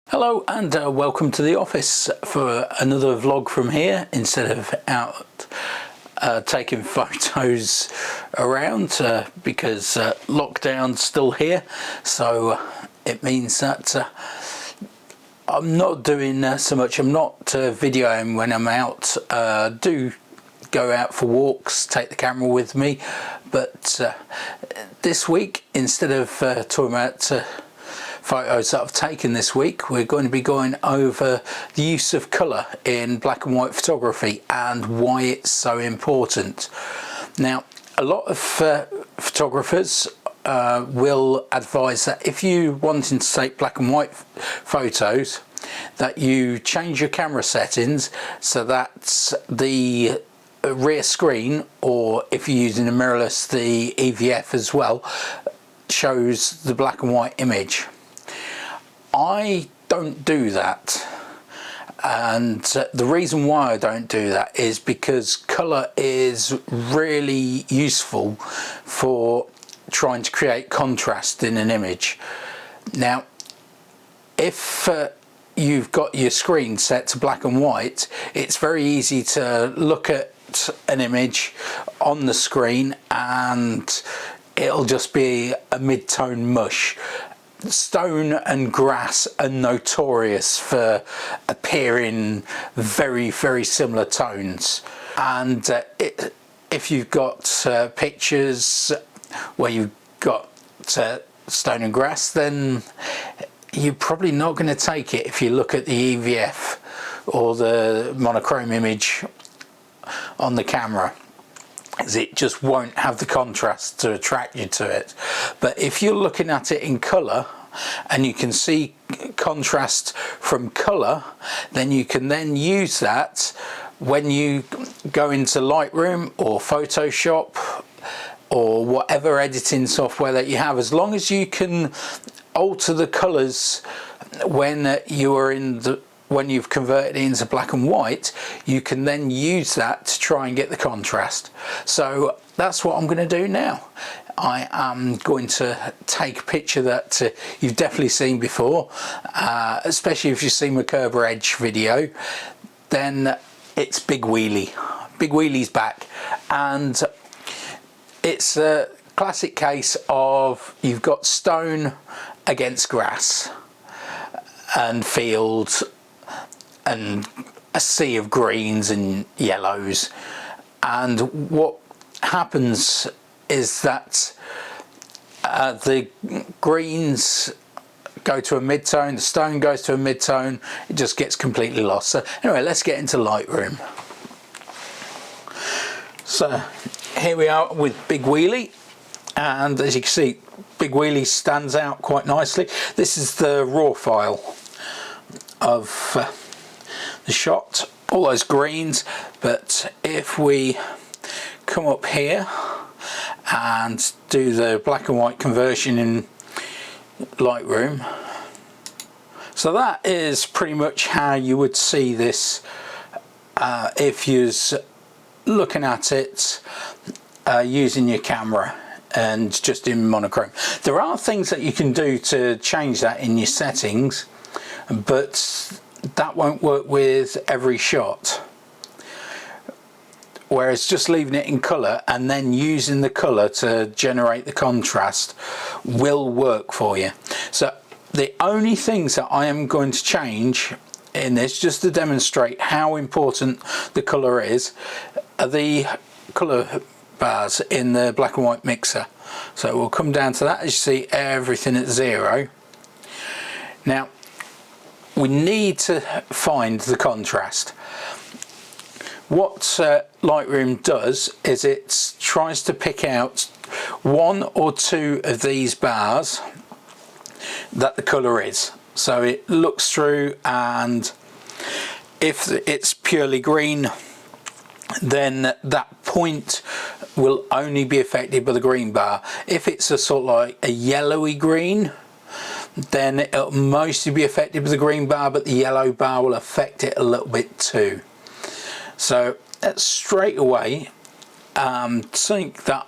Hello and welcome to the office for another vlog from here instead of out taking photos around because lockdown's still here, so it means that I'm not doing so much. I'm not videoing when I'm out. Do go out for walks, take the camera with me, but this week, instead of talking about photos that I've taken this week, we're going to be going over the use of colour in black and white photography and why it's so important. Now, a lot of photographers will advise that if you're wanting to take black and white photos, that you change your camera settings so that the rear screen, or if you're using a mirrorless, the EVF as well, shows the black and white image. I don't do that, and the reason why I don't do that is because colour is really useful for trying to create contrast in an image. Now, if you've got your screen set to black and white, it's very easy to look at an image on the screen and it'll just be a mid-tone mush. Stone and grass are notorious for appearing very similar tones, and if you've got pictures where you've got stone and grass, then you're probably not going to take it if you look at the EVF or the monochrome image on the camera, as it just won't have the contrast to attract you to it. But if you're looking at it in colour and you can see contrast from colour, then you can then use that when you go into Lightroom or Photoshop or whatever editing software that you have. As long as you can alter the colours when when you've converted it into black and white, you can then use that to try and get the contrast. So that's what I'm going to do now. I am going to take a picture that you've definitely seen before, especially if you've seen my Kerber Edge video. Then it's Big Wheelie. Big Wheelie's back, and it's a classic case of you've got stone against grass and fields and a sea of greens and yellows, and what happens is that the greens go to a mid-tone, the stone goes to a mid-tone, it just gets completely lost. So anyway, let's get into Lightroom. So here we are with Big Wheelie, and as you can see, Big Wheelie stands out quite nicely. This is the raw file of the shot, all those greens. But if we come up here and do the black and white conversion in Lightroom, so that is pretty much how you would see this if you're looking at it using your camera and just in monochrome. There are things that you can do to change that in your settings, but that won't work with every shot, whereas just leaving it in colour and then using the colour to generate the contrast will work for you. So the only things that I am going to change in this, just to demonstrate how important the colour is, are the colour bars in the black and white mixer. So we'll come down to that. As you see, everything at 0. Now we need to find the contrast. What Lightroom does is it tries to pick out 1 or 2 of these bars that the colour is. So it looks through, and if it's purely green, then that point will only be affected by the green bar. If it's a sort of like a yellowy green, then it'll mostly be affected by the green bar, but the yellow bar will affect it a little bit too. So straight away, something that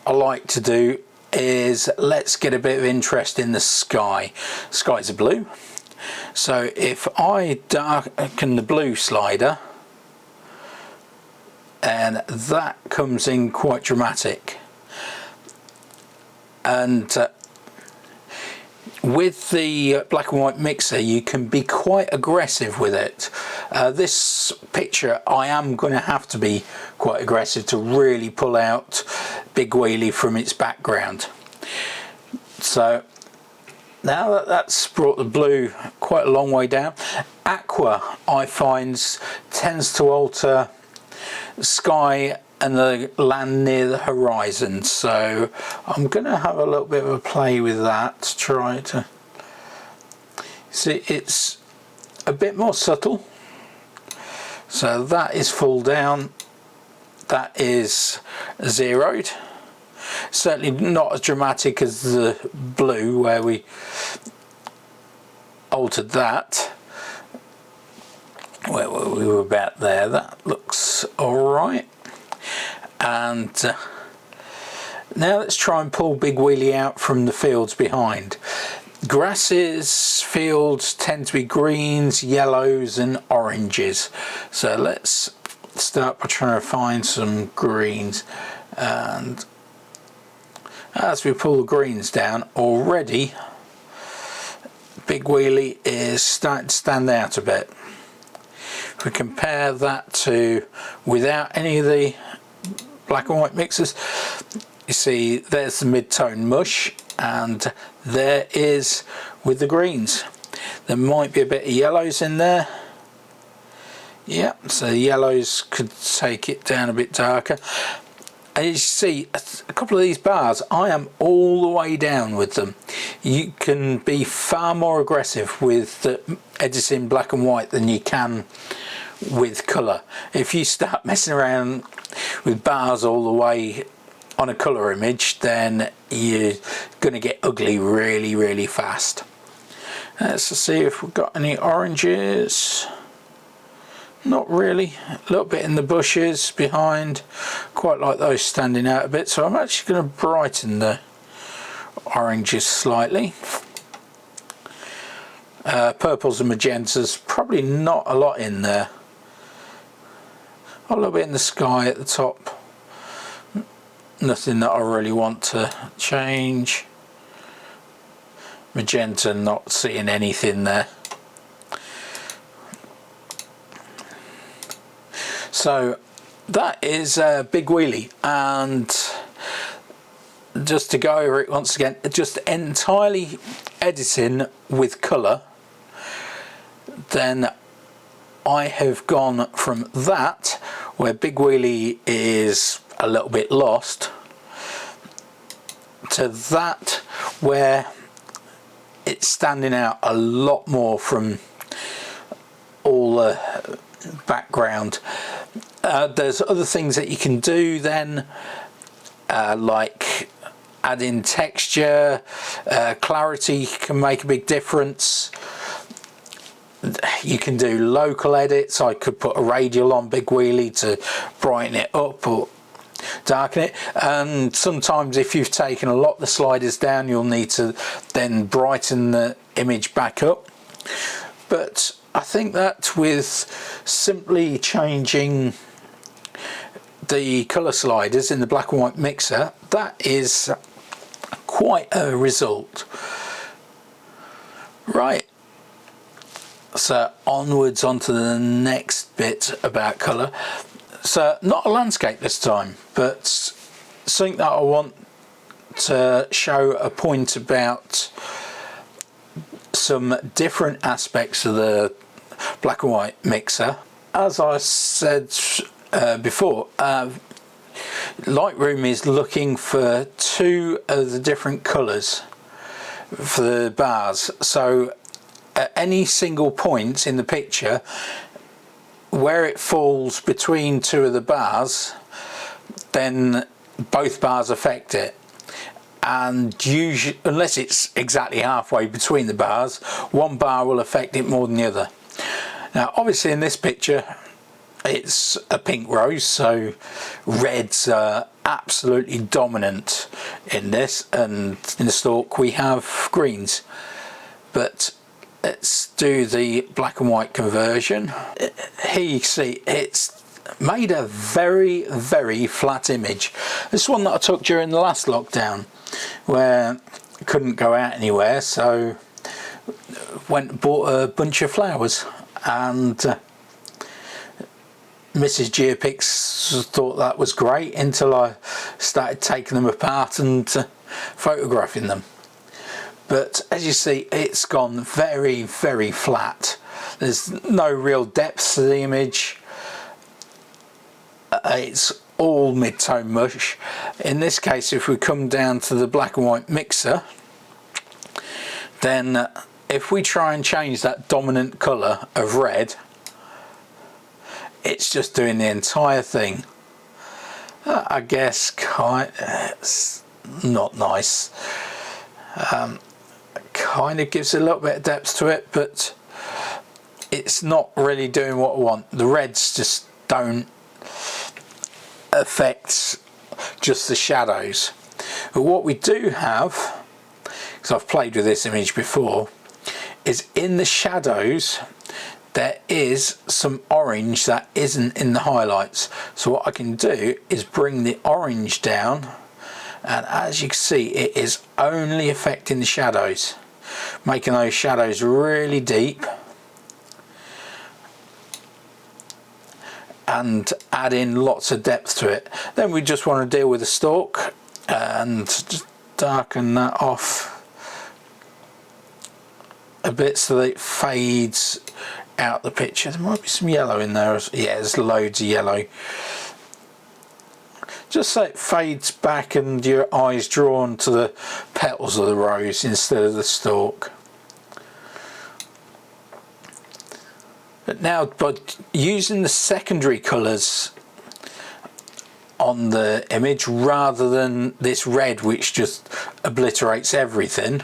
I like to do is let's get a bit of interest in the sky. Skies are blue, So if I darken the blue slider, and that comes in quite dramatic, and with the black and white mixer you can be quite aggressive with it. This picture I am going to have to be quite aggressive to really pull out Big Wheelie from its background. So now that that's brought the blue quite a long way down, aqua I find tends to alter sky and the land near the horizon, so I'm going to have a little bit of a play with that to try to see. It's a bit more subtle, so that is full down, that is zeroed. Certainly not as dramatic as the blue where we altered that. Where we were about there, that looks alright. And now let's try and pull Big Wheelie out from the fields behind. Grasses, fields tend to be greens, yellows and oranges. So let's start by trying to find some greens. And as we pull the greens down, already Big Wheelie is starting to stand out a bit. If we compare that to without any of the black and white mixers, you see there's the mid-tone mush, and there is with the greens. There might be a bit of yellows in there. Yeah, so the yellows could take it down a bit darker. As you see, a couple of these bars, I am all the way down with them. You can be far more aggressive with editing black and white than you can with colour. If you start messing around with bars all the way on a colour image, then you're going to get ugly really, really fast. Let's see if we've got any oranges. Not really. A little bit in the bushes behind. Quite like those standing out a bit, so I'm actually going to brighten the oranges slightly. Purples and magentas, probably not a lot in there. A little bit in the sky at the top. Nothing that I really want to change. Magenta, not seeing anything there. So that is Big Wheelie, and just to go over it once again, just entirely editing with colour, then I have gone from that where Big Wheelie is a little bit lost to that where it's standing out a lot more from all the background. There's other things that you can do then, like adding texture, clarity can make a big difference. You can do local edits. I could put a radial on Big Wheelie to brighten it up or darken it, and sometimes if you've taken a lot of the sliders down, you'll need to then brighten the image back up. But I think that with simply changing the colour sliders in the black and white mixer, that is quite a result. Right, so onwards onto the next bit about colour. So not a landscape this time, but something that I want to show a point about some different aspects of the black and white mixer. As I said before, Lightroom is looking for two of the different colours for the bars, so at any single point in the picture where it falls between two of the bars, then both bars affect it. And usually, unless it's exactly halfway between the bars, one bar will affect it more than the other. Now obviously in this picture it's a pink rose, so reds are absolutely dominant in this, and in the stalk we have greens. But let's do the black and white conversion. Here you see it's made a very flat image. This one that I took during the last lockdown where I couldn't go out anywhere, so went and bought a bunch of flowers, and Mrs. Geopix thought that was great until I started taking them apart and photographing them. But as you see, it's gone very flat. There's no real depth to the image. It's all mid-tone mush. In this case, if we come down to the black and white mixer, then if we try and change that dominant colour of red, it's just doing the entire thing. I guess it's not nice. Kind of gives a little bit of depth to it, but it's not really doing what I want. The reds just don't affect just the shadows. But what we do have, because I've played with this image before, is in the shadows there is some orange that isn't in the highlights. So what I can do is bring the orange down, and as you can see, it is only affecting the shadows, making those shadows really deep, and adding lots of depth to it. Then we just want to deal with the stalk and just darken that off a bit so that it fades out the picture. There might be some yellow in there. Yeah, there's loads of yellow. Just so it fades back and your eye's drawn to the petals of the rose instead of the stalk. But now, by using the secondary colours on the image rather than this red which just obliterates everything,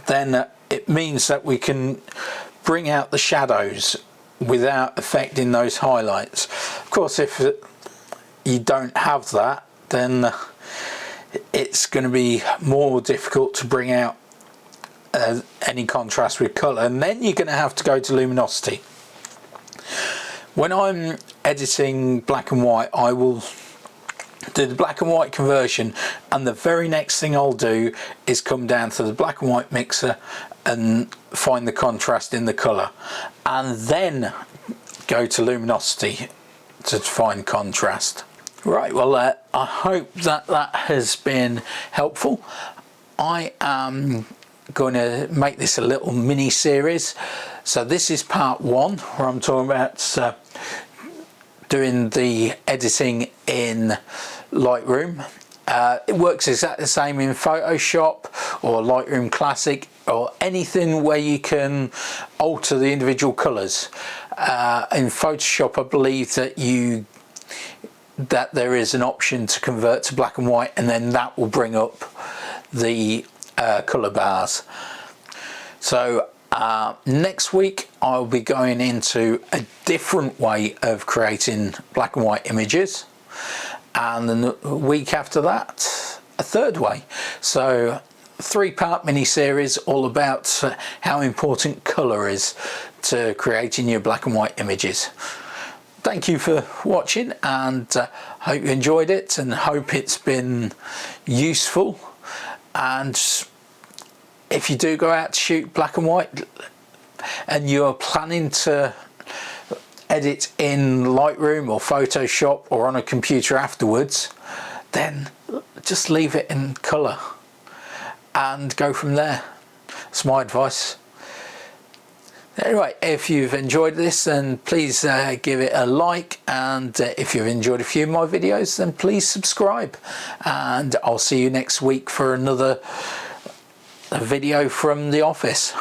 then it means that we can bring out the shadows without affecting those highlights. Of course, if you don't have that, then it's going to be more difficult to bring out any contrast with colour, and then you're going to have to go to luminosity. When I'm editing black and white, I will do the black and white conversion, and the very next thing I'll do is come down to the black and white mixer and find the contrast in the colour, and then go to luminosity to find contrast. Right, well I hope that has been helpful. I am going to make this a little mini series. So this is part one, where I'm talking about doing the editing in Lightroom. It works exactly the same in Photoshop or Lightroom Classic or anything where you can alter the individual colours. In Photoshop, I believe that there is an option to convert to black and white, and then that will bring up the colour bars. So next week I'll be going into a different way of creating black and white images, and then the week after that a third way. So 3-part mini series all about how important colour is to creating your black and white images. Thank you for watching, and hope you enjoyed it, and hope it's been useful. And if you do go out to shoot black and white and you're planning to edit in Lightroom or Photoshop or on a computer afterwards, then just leave it in colour and go from there. That's my advice. Anyway, if you've enjoyed this, then please give it a like, and if you've enjoyed a few of my videos, then please subscribe, and I'll see you next week for another video from the office.